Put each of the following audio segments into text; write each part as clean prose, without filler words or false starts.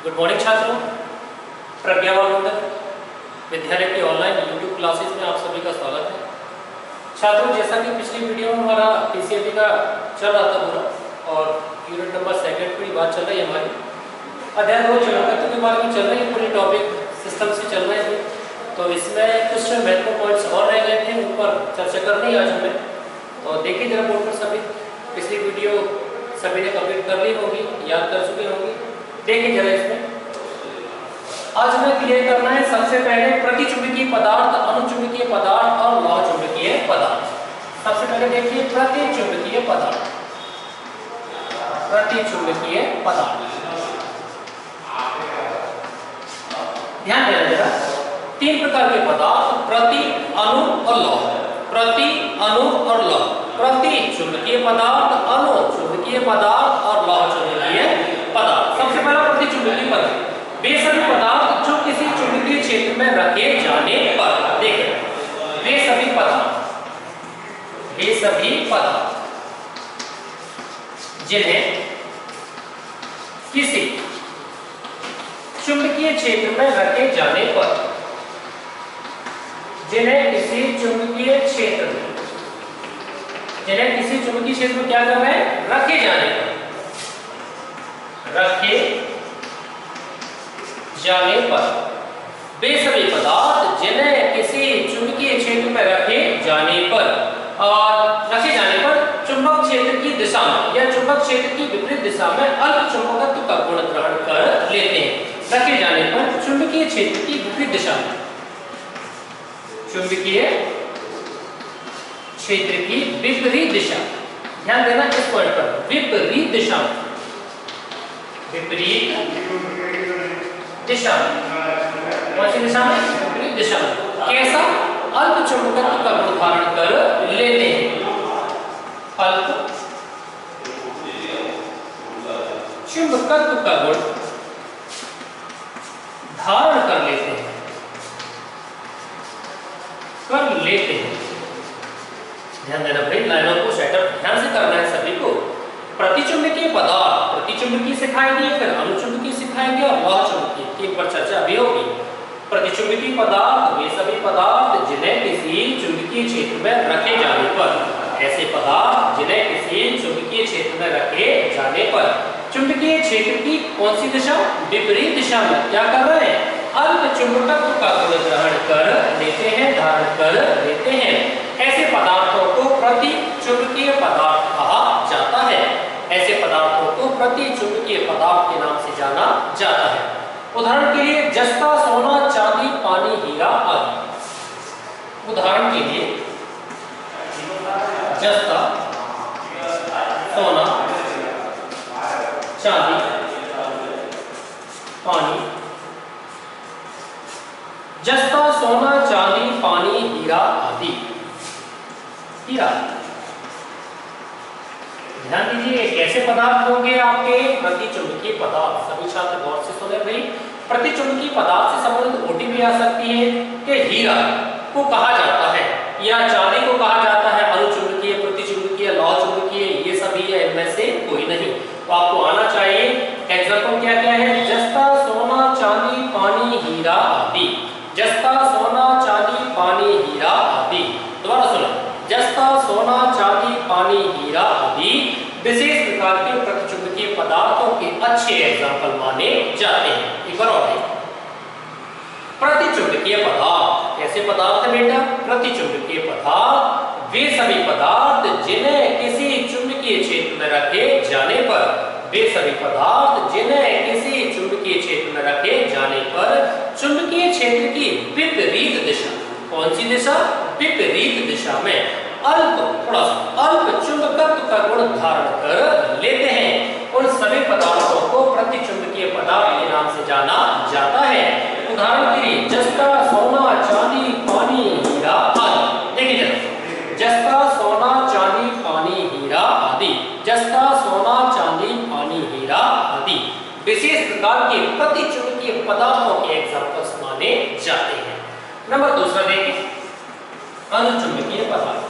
Good morning छात्रों, प्रज्ञा वालंदर विद्यालय की ऑनलाइन यूट्यूब क्लासेस में आप सभी का स्वागत है। छात्रों, जैसा कि पिछली वीडियो में हमारा पीसीएमबी का चल रहा था पूरा और यूनिट नंबर 2 पूरी बात चल रही है हमारी अध्ययन और चुनौतियों के बारे में चल रही है, पूरी टॉपिक सिस्टम से चल रहे हैं। तो इसमें कुछ महत्वपूर्ण पॉइंट्स और रह गए थे, उन पर चर्चा करनी आज हमें। तो देखिए जरा बोर्ड पर सभी, पिछली वीडियो सभी ने कंप्लीट कर ली होगी, याद कर चुके होंगे। देखिए जरा इसमें आज हमें क्लियर करना है सबसे पहले प्रतिचुंबकीय पदार्थ, अनुचुंबकीय पदार्थ और लौह चुंबकीय पदार्थ। सबसे पहले देखिए प्रतिचुंबकीय पदार्थ। प्रतिचुंबकीय पदार्थ ध्यान देना जरा, 3 प्रकार के पदार्थ, प्रति, अणु और लौह। प्रति, अणु और लौह। प्रति चुंबकीय पदार्थ, अणु चुंबकीय पदार्थ और लौह चुंबकीय पदार्थ। सबसे पहला प्रतिचुंबकीय पदार्थ, वे सभी पदार्थ जो किसी चुंबकीय क्षेत्र में रखे जाने पर, देखें वे सभी पदार्थ जिन्हें किसी चुंबकीय क्षेत्र में रखे जाने पर, जिन्हें किसी चुंबकीय क्षेत्र में क्या कर रहे हैं, रखे जाने पर, वे सभी पदार्थ जिन्हें किसी चुंबकीय क्षेत्र में रखे जाने पर चुंबक क्षेत्र की दिशा में या चुंबक क्षेत्र की विपरीत दिशा में अल्प चुंबकत्व का गुण ग्रहण कर लेते हैं। रखे जाने पर चुंबकीय क्षेत्र की विपरीत दिशा में, चुंबकीय क्षेत्र की विपरीत दिशा, ध्यान देना इस पॉइंट पर, विपरीत दिशा में, विपरीत दिशा में, कौन सी दिशा में, विपरीत दिशा में, कैसा, अल्प चुंबकत्व का गुण धारण कर लेते हैं। अल्प चुंबकत्व का गुण धारण कर लेते हैं, ध्यान देना भाई, लाइनों को सेटअप ध्यान से करना है सभी को। प्रतिचुंबकीय पदार्थ, प्रतिचुंबकीय सिखाएंगे, फिर अनुचुंबकीय सिखाएंगे और लौह चुंबकीय, 3 पर चर्चा भी होगी। प्रतिचुंबकीय पदार्थ वे सभी पदार्थ जिन्हें किसी चुंबकीय क्षेत्र में रखे जाने पर, ऐसे पदार्थ जिन्हें किसी चुंबकीय क्षेत्र में रखे जाने पर चुंबकीय क्षेत्र की कौन सी दिशा, विपरीत दिशा में क्या कर रहे हैं, अल्प चुंबकत्व का गुण ग्रहण कर लेते हैं, धारण कर लेते हैं। ऐसे पदार्थों को प्रतिचुंबकीय पदार्थ कहा जाता है। ऐसे पदार्थों को प्रतिचुंबकीय पदार्थ के नाम से जाना जाता है। उदाहरण के लिए जस्ता, सोना, चांदी, पानी, हीरा आदि। उदाहरण के लिए जस्ता, सोना, चांदी, पानी, जस्ता, सोना, चांदी, पानी, हीरा आदि। हीरा, ध्यान दीजिए कैसे पदार्थ होंगे आपके, प्रतिचुंबकीय पदार्थ। सभी छात्र गौर से सुने भाई, प्रतिचुंबकीय पदार्थ से संबंधित ओटी भी आ सकती है कि हीरा को कहा जाता है या चांदी को कहा जाता है अनुचुंबकीय, प्रतिचुंबकीय, लौह चुंबकीय, ये सभी है, इनमें से कोई नहीं। तो आपको आना चाहिए एग्जाम्पल क्या क्या है, जस्ता, सोना, चांदी, पानी, हीरा आदि। जस्ता, सोना, चांदी, पानी, हीरा आदि। दोबारा सुनो, जस्ता, सोना, चांदी, पानी, हीरा आदि विशेष प्रकार के प्रतिचुंबकीय पदार्थों के अच्छे एग्जाम्पल माने जाते हैं। एक बार और प्रतिचुंबकीय पदार्थ कैसे पदार्थ है बेटा, प्रतिचुंबकीय पदार्थ वे सभी पदार्थ जिन्हें किसी चुंबकीय क्षेत्र में रखे जाने पर, वे सभी पदार्थ जिन्हें किसी चुंबकीय क्षेत्र में रखे जाने पर चुंबकीय क्षेत्र की विपरीत दिशा, कौन सी दिशा, विपरीत दिशा में अल्प चुंबकत्व का गुण धारण कर लेते हैं। उन सभी पदार्थों को प्रतिचुंबकीय पदार्थ के नाम से जाना जाता है। उदाहरण के लिए जस्ता, सोना, चांदी, पानी, हीरा आदि। देखिए जरा, जस्ता, सोना, चांदी, पानी, हीरा आदि। जस्ता, सोना, चांदी, पानी, हीरा आदि विशेष प्रकार के प्रतिचुंबकीय पदार्थों के एग्जाम्पल्स माने जाते हैं। नंबर दूसरा देखिए, अनुचुंबकीय पदार्थ।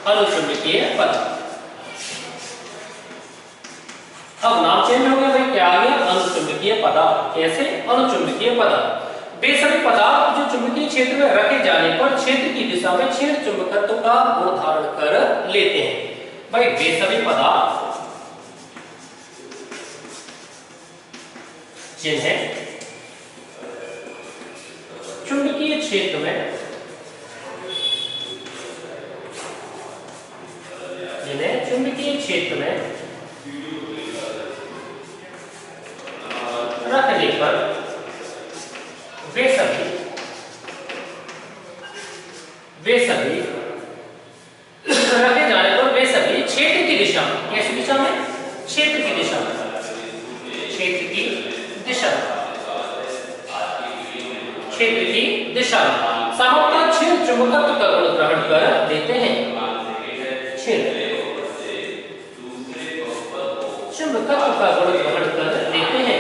अनुचुंबकीय पदार्थ, अब नाम चेंज हो गया भाई, क्या आ गया, अनुचुंबकीय पदार्थ। कैसे? अनुचुंबकीय पदार्थ वे सभी पदार्थ जो चुंबकीय क्षेत्र में रखे जाने पर क्षेत्र की दिशा में क्षीण चुंबकत्व का गुण धारण कर लेते हैं। भाई वे सभी पदार्थ जिन्हें चुंबकीय क्षेत्र में रखने पर वे सभी रखे जाने पर वे सभी क्षेत्र की दिशा में, कैसी दिशा में? क्षेत्र की दिशा में, क्षेत्र की दिशा में सामान्यतः क्षीण चुंबकत्व का गुण ग्रहण कर देते हैं। क्षीण चुंबकत्व का गुण ग्रहण कर देते हैं।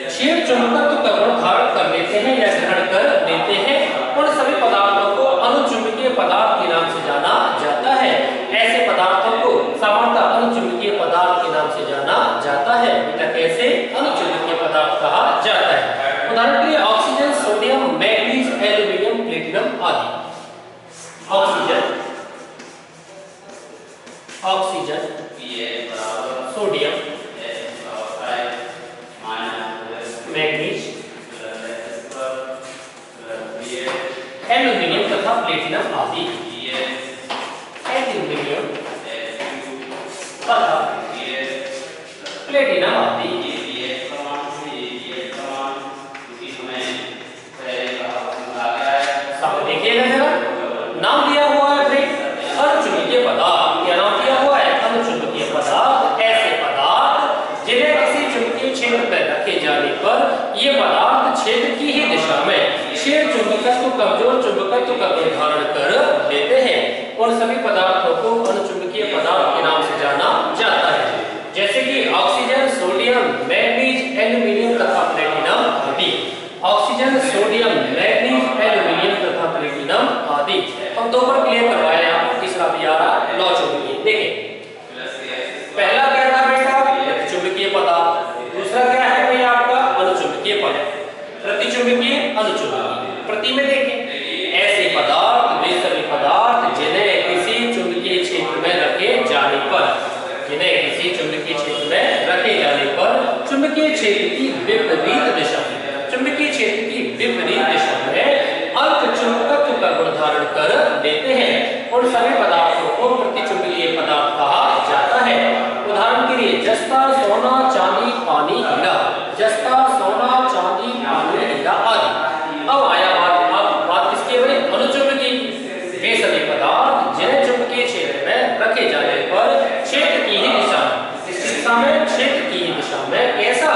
क्षीण चुंबकत्व का गुण धारण कर लेते हैं या ग्रहण कर देते हैं। उन सभी पदार्थों को अनुचुंबकीय पदार्थ के नाम से जाना जाता है। ऐसे पदार्थों को सामान्यतः अनुचुंबकीय पदार्थ के नाम से जाना जाता है। बेटा कैसे? अनुचुंबकीय पदार्थ कहा जाता है। उदाहरण के लिए oxygen, sodium, manganese, aluminium, platinum आदि। ऑक्सीजन, सोडियम, मैग्नीज, एल्यूमिनियम तथा प्लेटिनम आदि। एल्यूमिनियम तथा प्लेटिनम आदि। सामने देखिएगा जरा, नाम दिया हुआ है भाई अनुचुंबकीय पदार्थ। क्या नाम दिया हुआ है? अनुचुंबकीय पदार्थ। ऐसे पदार्थ जिन्हें किसी चुंबकीय क्षेत्र में रखे जाने पर ये पदार्थ क्षेत्र की ही दिशा में क्षीण चुंबकत्व, कमजोर चुंबकत्व का गुण धारण कर लेते हैं। और सभी पदार्थों को अनुचुंबकीय पदार्थ के नाम से जाना जाता है, जैसे कि ऑक्सीजन, सोडियम, मैग्नीज, एल्यूमिनियम तथा प्लेटिनम आदि। ऑक्सीजन, सोडियम, मैग्नीज, एल्यूमिनियम तथा प्लेटिनम आदि। हम दो पर क्लियर करवाए, आपको तीसरा भी आ रहा है लौ चुंबकीय। देखिए पहला क्या था बेटा? चुंबकीय पदार्थ। दूसरा क्या है भाई आपका? अनुचुंबकीय पदार्थ। प्रतिचुंबकीय, अनुचुंबकीय। प्रति में देखें ऐसे पदार्थ वे सभी पदार्थ जिन्हें किसी चुंबकीय क्षेत्र में रखे जाने पर, चुंबकीय क्षेत्र की विपरीत दिशा में अल्प चुंबकत्व का गुण धारण कर देते हैं। उन सभी पदार्थों को प्रतिचुंबकीय पदार्थ कहा जाता है। उदाहरण के लिए जस्ता, सोना, चांदी, पानी, हीरा। जस्ता, सोना, चांदी, पानी, हीरा आदि। अब आया बात किसके भाई? अनुचुंबकीय। वे सभी पदार्थ जिन्हें चुंबकीय क्षेत्र में रखे जाने पर क्षेत्र की ही दिशा में, इस दिशा में, क्षेत्र की ही दिशा में कैसा?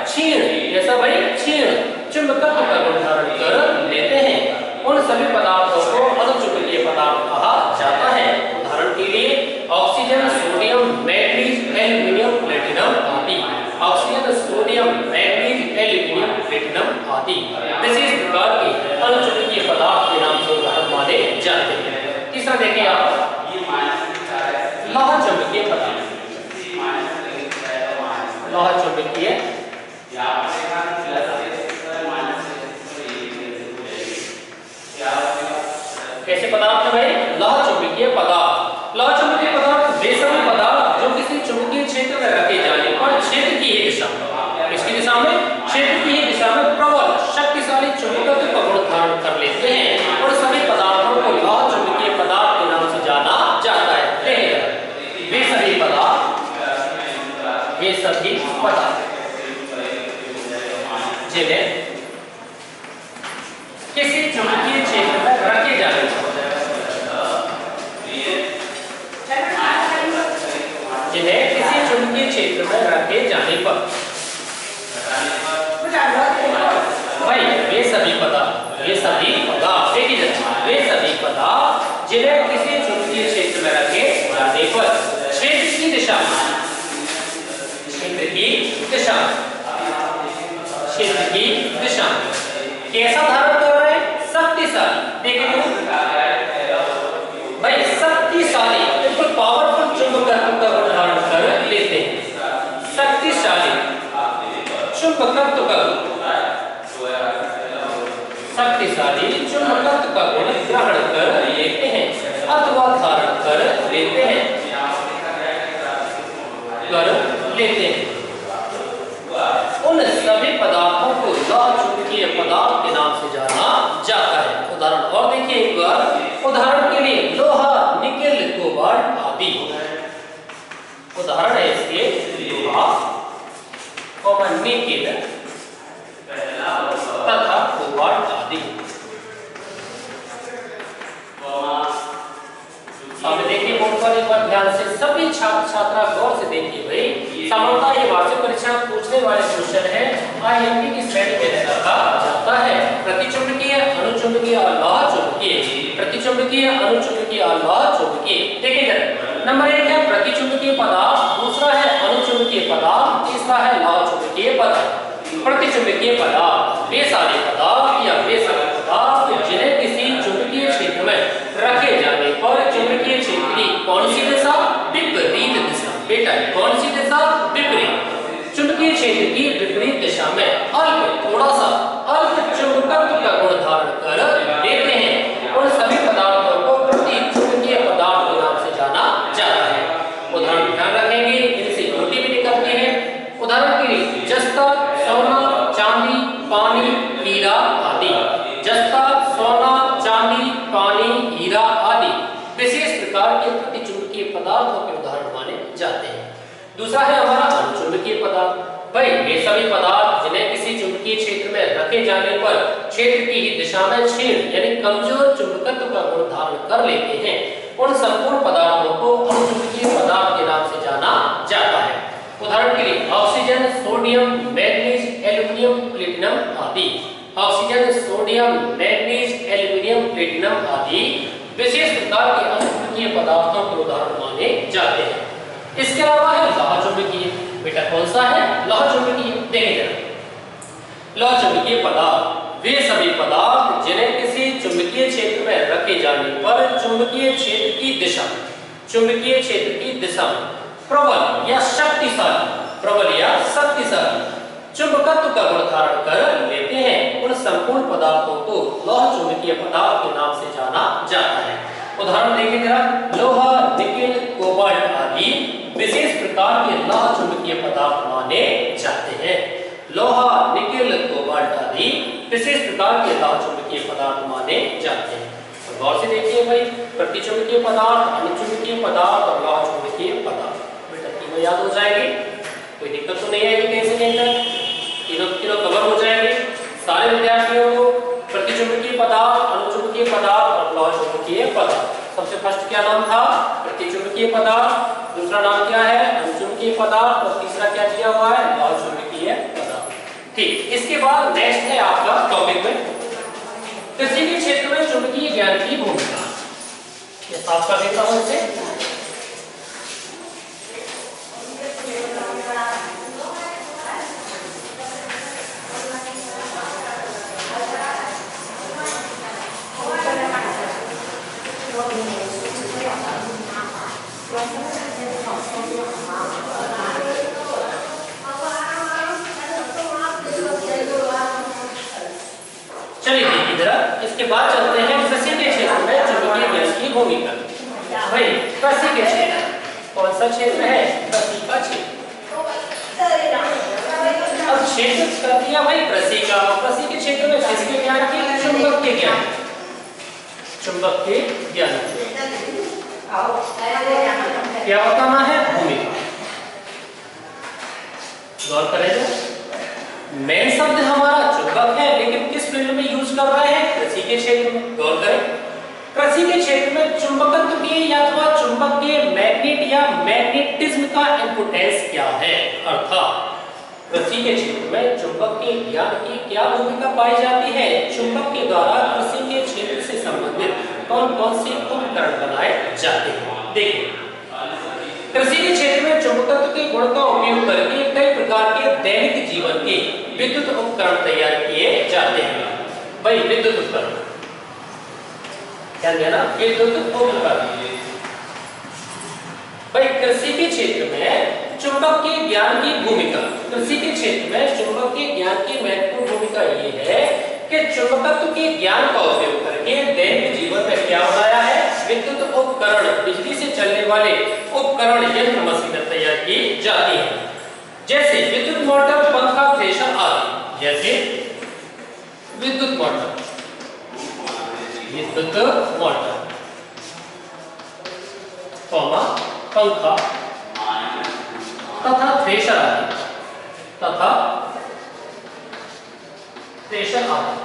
क्षीण, कैसा भाई? क्षीण चुंबकत्व का गुण धारण कर लेते हैं। उन सभी पदार्थों को अनुचुंबकीय पदार्थ कहा जाता है। उदाहरण के लिए oxygen, sodium, manganese, aluminium, platinum आदि। Oxygen, sodium, manganese, aluminium, platinum आदि। इस प्रकार के अनुचुंबकीय पदार्थ के नाम से माने जाते हैं। तीसरा देखिए आप, लौह चुंबकीय पदार्थ। लौह चुंबकीय कैसे पदार्थ है भाई? लौह चुंबकीय पदार्थ। लौह चुंबकीय पदार्थ वे सभी पदार्थ जो किसी चुंबकीय क्षेत्र में रखे जाने पर क्षेत्र की ही दिशा में, इसकी दिशा में, क्षेत्र की ही दिशा में प्रबल शक्तिशाली चुंबकत्व का गुण धारण कर लेते हैं। और सभी पदार्थों को लौह चुंबकीय पदार्थ के नाम से जाना जाता है। वे सभी पदार्थ जिन्हें किसी चुंबकीय क्षेत्र में रखे जाने पर, जिन्हें किसी चुंबकीय क्षेत्र में रखे जाने पर भाई वे सभी पदार्थ देखिए, वे सभी पदार्थ जिन्हें किसी चुंबकीय क्षेत्र में रखे जाने पर क्षेत्र की दिशा में, कैसा धारण कर रहे हैं? शक्तिशाली। देखिए भाई शक्तिशाली, बिल्कुल पावरफुल चुंबक उदाहरण के लिए लोहा, निकेल, कोबाल्ट आदि। उदाहरण है इसके लोहा, निकेल तथा कोबाल्ट आदि। अब देखिए बोर्ड पर एक बार ध्यान से सभी छात्र छात्रा गौर से देखिए भाई, सामान्यतः ये वार्षिक परीक्षा पूछने वाले क्वेश्चन है आईएमपी की श्रेणी में रखा जाता है। प्रतिचुंबकीय, अनुचुंबकीय और लौह चुंबकीय। प्रतिचुंबकीय, अनुचुंबकीय और लौह चुंबकीय। देखिए जरा, नंबर 1 है प्रतिचुंबकीय पदार्थ, दूसरा है अनुचुंबकीय पदार्थ, तीसरा है लौह चुंबकीय पदार्थ। प्रतिचुंबकीय पदार्थ वे सारे पदार्थ या वे सभी पदार्थ जिन्हें किसी चुंबकीय क्षेत्र में रखे जाने पर चुंबकीय क्षेत्र की कौन सी दिशा? विपरीत दिशा। बेटा कौन सी दिशा? विपरीत। चुंबकीय क्षेत्र की विपरीत दिशा में अल्प, थोड़ा सा अल्प चुंबकत्व का गुण धारण कर लेते हैं। उन सभी पदार्थों को प्रतिचुंबकीय पदार्थ के नाम से जाना जाता है। उदाहरण ध्यान रखेंगे, इनसे रोटी भी निकलती है। उदाहरण के लिए जस्ता, सोना, चांदी, पानी, हीरा आदि। जस्ता, सोना, चांदी, पानी, हीरा आदि विशेष प्रकार के प्रतिचुंबकीय पदार्थों के उदाहरण माने जाते हैं। दूसरा है हमारा अनुचुंबकीय पदार्थ। भाई वे सभी पदार्थ जिन्हें किसी चुंबकीय क्षेत्र में रखे जाने पर क्षेत्र की ही दिशा में क्षीण यानी कमजोर चुंबकत्व का गुण धारण कर लेते हैं, उन संपूर्ण पदार्थों को अनुचुंबकीय पदार्थ के नाम से जाना जाता है। उदाहरण के लिए oxygen, sodium, manganese, aluminium, platinum आदि। Oxygen, sodium, manganese, aluminium, platinum आदि विशेष प्रकार के अनुचुंबकीय पदार्थों के उदाहरण माने जाते हैं। इसके अलावा है लौह चुंबकीय। बेटा कौन सा है? लौह चुंबकीय। देखिए लौह चुंबकीय पदार्थ वे सभी पदार्थ जिन्हें किसी चुंबकीय क्षेत्र में रखे जाने पर चुंबकीय क्षेत्र की दिशा में प्रबल या शक्तिशाली चुंबकत्व का गुण धारण कर लेते हैं। उन संपूर्ण पदार्थों को लौह चुंबकीय पदार्थ के नाम से जाना जाता है। उदाहरण देखिए जरा, लोहा, निकेल, कोबाल्ट आदि विशेष प्रकार के लौह चुंबकीय पदार्थ माने जाते हैं। लोहा, निकेल, कोबाल्ट आदि विशेष प्रकार के लौह चुंबकीय पदार्थ माने जाते हैं। तो गौर से देखिए भाई, प्रतिचुंबकीय पदार्थ, अनुचुंबकीय पदार्थ और लौह चुंबकीय पदार्थ बेटा तीनों याद हो जाएंगे, कोई दिक्कत तो नहीं आएगी कहीं से कहीं तक, तीनों कवर हो जाएंगे सारे विद्यार्थियों को। प्रतिचुंबकीय पदार्थ, अनुचुंबकीय पदार्थ और लौह चुंबकीय पदार्थ। सबसे फर्स्ट क्या नाम था? प्रतिचुंबकीय पदार्थ, दूसरा नाम क्या है? अनुचुंबकीय पदार्थ और तीसरा क्या दिया हुआ है? लौह चुंबकीय पदार्थ। ठीक, इसके बाद नेक्स्ट है आपका टॉपिक में किसी भी क्षेत्र में चुंबकीय ज्ञान की भूमिका। ये साफ कर देता हूं इसे। चलिए देखिए जरा, इसके बाद चलते हैं कृषि के क्षेत्र में चुंबकीय ज्ञान की भूमिका। भाई कृषि के क्षेत्र कौन सा क्षेत्र है? कृषि का क्षेत्र। अब क्षेत्र कर दिया भाई कृषि का। कृषि के क्षेत्र में किसके ज्ञान की? चुंबक के ज्ञान। चुंबक के ज्ञान क्या बताना है? भूमिका। गौर करें, मेन शब्द हमारा चुंबक है, लेकिन किस फील्ड में यूज कर रहे हैं? कृषि के क्षेत्र में। गौर करें, कृषि के क्षेत्र में चुंबकत्व की या चुंबक के मैग्नेट या मैग्नेटिज्म का इंपोर्टेंस क्या है? अर्थात कृषि के क्षेत्र में चुंबक के ज्ञान की क्या भूमिका पाई जाती है? चुंबक के द्वारा कृषि के क्षेत्र से संबंधित कौन कौन से उपकरण बनाए जाते हैं? देखिए, कृषि के क्षेत्र में चुंबकत्व के गुण का उपयोग करके कई प्रकार के दैनिक जीवन के विद्युत उपकरण तैयार किए जाते हैं। भाई विद्युत उपकरण क्या देना? विद्युत उपकरण। भाई कृषि के क्षेत्र में चुंबक के ज्ञान की भूमिका। कृषि के क्षेत्र में चुंबक के ज्ञान की महत्वपूर्ण भूमिका ये है कि चुंबकत्व के ज्ञान का उपयोग करके दैनिक जीवन में क्या बनाया है? विद्युत उपकरण, बिजली से चलने वाले उपकरण, यंत्र, मशीनें तैयार की जाती हैं। जैसे विद्युत मोटर, पंखा, थ्रेशर आदि। जैसे विद्युत मोटर, पंखा तथा थ्रेशर आदि, तथा थ्रेशर आदि।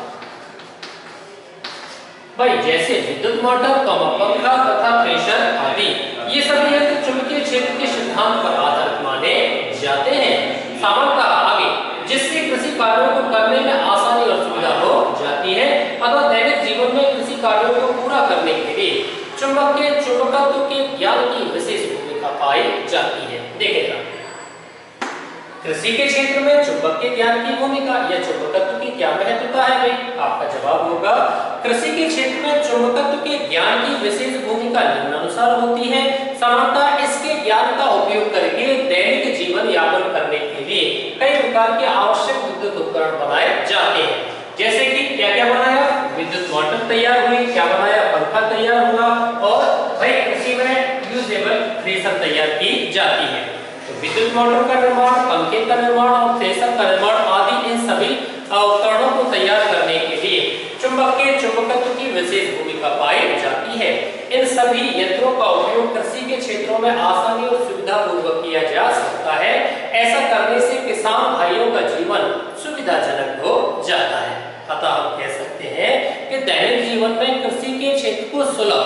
भाई जैसे विद्युत मोटर, पंखा तथा थ्रेशर आदि, ये सभी यंत्र चुंबकीय क्षेत्र के सिद्धांत पर आधारित माने जाते हैं। सामान्यतः आगे जिससे कृषि कार्यों को करने में आसानी और सुविधा हो जाती है, अतः दैनिक जीवन में कृषि कार्यों को पूरा करने के लिए चुंबकत्व के ज्ञान की विशेष भूमिका पाई जाती है। देखिएगा, कृषि के क्षेत्र में चुंबकीय ज्ञान की भूमिका या चुंबकत्व की क्या महत्वता है? भाई आपका जवाब होगा, कृषि के क्षेत्र में चुंबकत्व के ज्ञान की विशेष भूमिका निम्नानुसार होती है। सामान्यतः इसके ज्ञान का उपयोग करके दैनिक जीवन यापन करने के लिए कई प्रकार के आवश्यक विद्युत उपकरण बनाए जाते हैं। जैसे कि क्या क्या बनाया? विद्युत मोटर तैयार हुई, क्या बनाया? पंखा तैयार हुआ, और भाई कृषि में यूजेबल थ्रेशर तैयार की जाती है। तो विद्युत मोटर का निर्माण, पंखे का निर्माण और थ्रेशर का निर्माण आदि इन सभी उपकरणों को तैयार करने के लिए चुंबकत्व की विशेष भूमिका पाई जाती है। इन सभी यंत्रों का उपयोग कृषि के क्षेत्रों में आसानी और सुविधापूर्वक किया जा सकता है। ऐसा करने से किसान भाइयों का जीवन सुविधाजनक हो जाता है। अतः हम कह सकते हैं कि दैनिक जीवन में कृषि के क्षेत्र को सुलभ,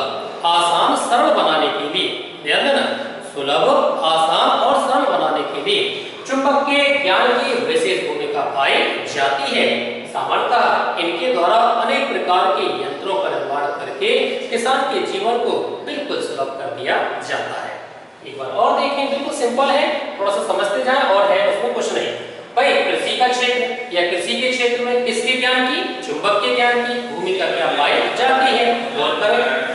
आसान, सरल बनाने के लिए, ध्यान देना, सुलभ, आसान और सरल बनाने के लिए चुंबकीय ज्ञान की विशेष भूमिका पाई जाती है। सामान्यतः इनके द्वारा अनेक प्रकार के यंत्रों का निर्माण करके किसान के जीवन को बिल्कुल सुलभ कर दिया जाता है। एक बार और देखें, बिल्कुल सिंपल है, थोड़ा सा समझते जाएं, और है उसमें कुछ नहीं। भाई कृषि का क्षेत्र या कृषि के क्षेत्र में किसके ज्ञान की? चुंबकीय ज्ञान की भूमिका क्या पाई जाती है? गौर करें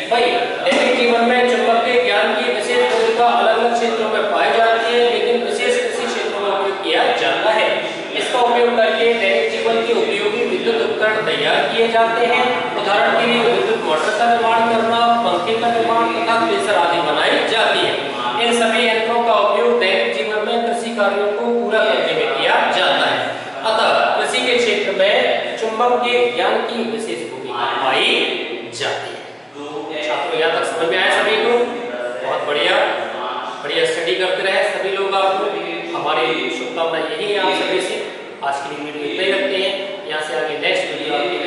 भाई, दैनिक जीवन में चुंबकीय ज्ञान की विशेष भूमिका अलग अलग क्षेत्रों में पाई जाती है, लेकिन विशेष कृषि क्षेत्रों में उपयोग किया जाता है। इसका उपयोग करके दैनिक जीवन के उपयोगी विद्युत उपकरण तैयार किए जाते हैं। उदाहरण के लिए विद्युत मोटर का निर्माण करना, पंखे का निर्माण तथा थ्रेशर आदि बनाई जाती है। इन सभी यंत्रों का उपयोग दैनिक जीवन में कृषि कार्यों को पूरा करने में किया जाता है। अतः कृषि के क्षेत्र में चुंबकीय ज्ञान की विशेष भूमिका पाई जाती है। छात्रों यहाँ तक समझ में आया सभी को? बहुत बढ़िया, बढ़िया स्टडी करते रहे सभी लोग। आप हमारी शुभकामना यही है आप सभी से। आज के लिए वीडियो इतना ही रखते हैं, यहाँ से आगे नेक्स्ट वीडियो आपके